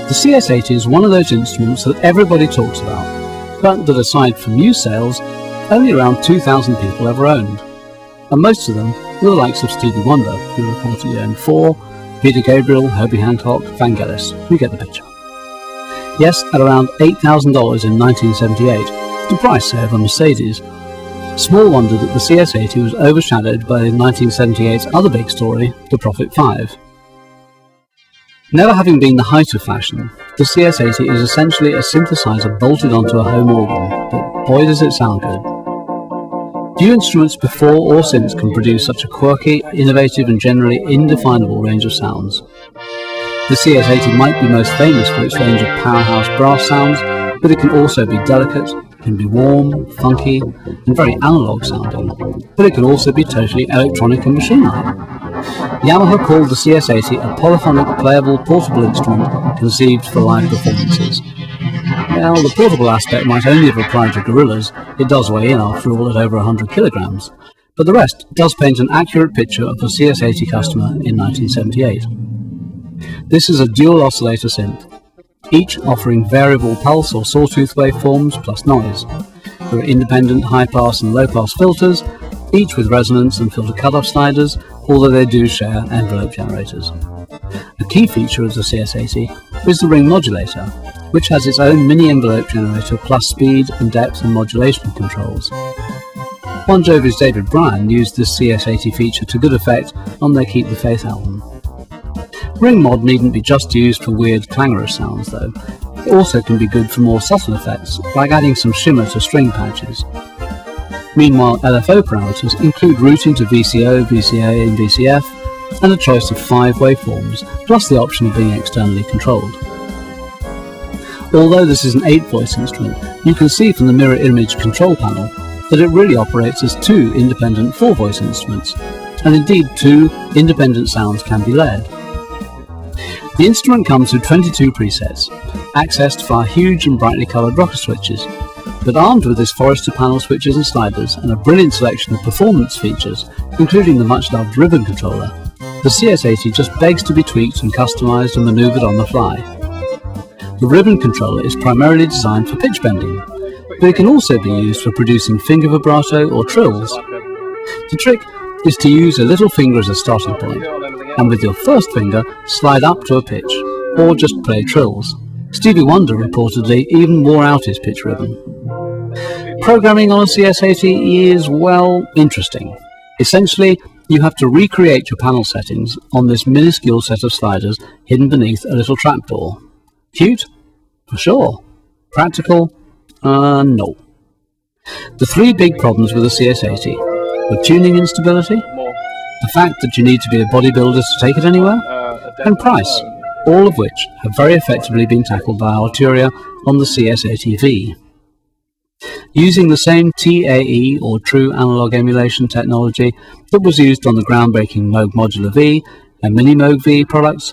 The CS80 is one of those instruments that everybody talks about, but that aside from new sales, only around 2,000 people ever owned. And most of them were the likes of Stevie Wonder, who reportedly owned 4, Peter Gabriel, Herbie Hancock, Vangelis. You get the picture. Yes, at around $8,000 in 1978, the price, say, of a Mercedes. Small wonder that the CS80 was overshadowed by 1978's other big story, the Prophet 5. Never having been the height of fashion, the CS80 is essentially a synthesizer bolted onto a home organ, but boy does it sound good. Few instruments before or since can produce such a quirky, innovative and generally indefinable range of sounds. The CS80 might be most famous for its range of powerhouse brass sounds, but it can also be delicate, it can be warm, funky, and very analog sounding, but it can also be totally electronic and machine-like. Yamaha called the CS80 a polyphonic, playable, portable instrument conceived for live performances. Well, the portable aspect might only have applied to gorillas. It does weigh in, after all, at over 100 kilograms. But the rest does paint an accurate picture of a CS80 customer in 1978. This is a dual oscillator synth, each offering variable pulse or sawtooth waveforms plus noise. There are independent high-pass and low-pass filters, each with resonance and filter cutoff sliders, although they do share envelope generators. A key feature of the CS80 is the ring modulator, which has its own mini envelope generator plus speed and depth and modulation controls. Bon Jovi's David Bryan used this CS80 feature to good effect on their Keep the Faith album. Ring mod needn't be just used for weird clangorous sounds though. It also can be good for more subtle effects, like adding some shimmer to string patches. Meanwhile, LFO parameters include routing to VCO, VCA and VCF, and a choice of 5 waveforms, plus the option of being externally controlled. Although this is an 8-voice instrument, you can see from the mirror image control panel that it really operates as 2 independent 4-voice instruments, and indeed 2 independent sounds can be layered. The instrument comes with 22 presets, accessed via huge and brightly coloured rocker switches, but armed with this Forester panel switches and sliders and a brilliant selection of performance features, including the much-loved ribbon controller, the CS80 just begs to be tweaked and customised and manoeuvred on the fly. The ribbon controller is primarily designed for pitch bending, but it can also be used for producing finger vibrato or trills. The trick is to use a little finger as a starting point, and with your first finger slide up to a pitch, or just play trills. Stevie Wonder reportedly even wore out his pitch ribbon. Programming on a CS80 is, well, interesting. Essentially, you have to recreate your panel settings on this minuscule set of sliders hidden beneath a little trapdoor. Cute? For sure. Practical? No. The 3 big problems with the CS80 were tuning instability, the fact that you need to be a bodybuilder to take it anywhere, and price, all of which have very effectively been tackled by Arturia on the CS80V. Using the same TAE or True Analog Emulation technology that was used on the groundbreaking Moog Modular V and Mini Moog V products,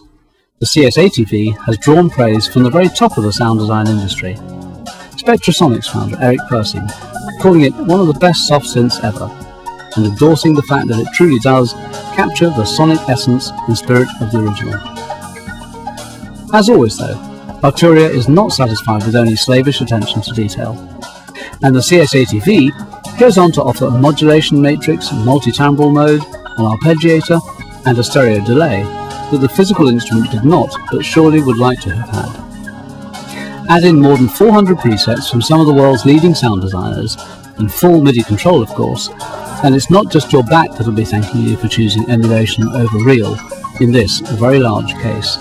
the CS80V has drawn praise from the very top of the sound design industry. Spectrasonics founder Eric Persing calling it one of the best soft synths ever, and endorsing the fact that it truly does capture the sonic essence and spirit of the original. As always though, Arturia is not satisfied with only slavish attention to detail, and the CS80V goes on to offer a modulation matrix, multi-timbral mode, an arpeggiator, and a stereo delay that the physical instrument did not, but surely would like to have had. Add in more than 400 presets from some of the world's leading sound designers, and full MIDI control of course, and it's not just your back that'll be thanking you for choosing emulation over real, in this very large case.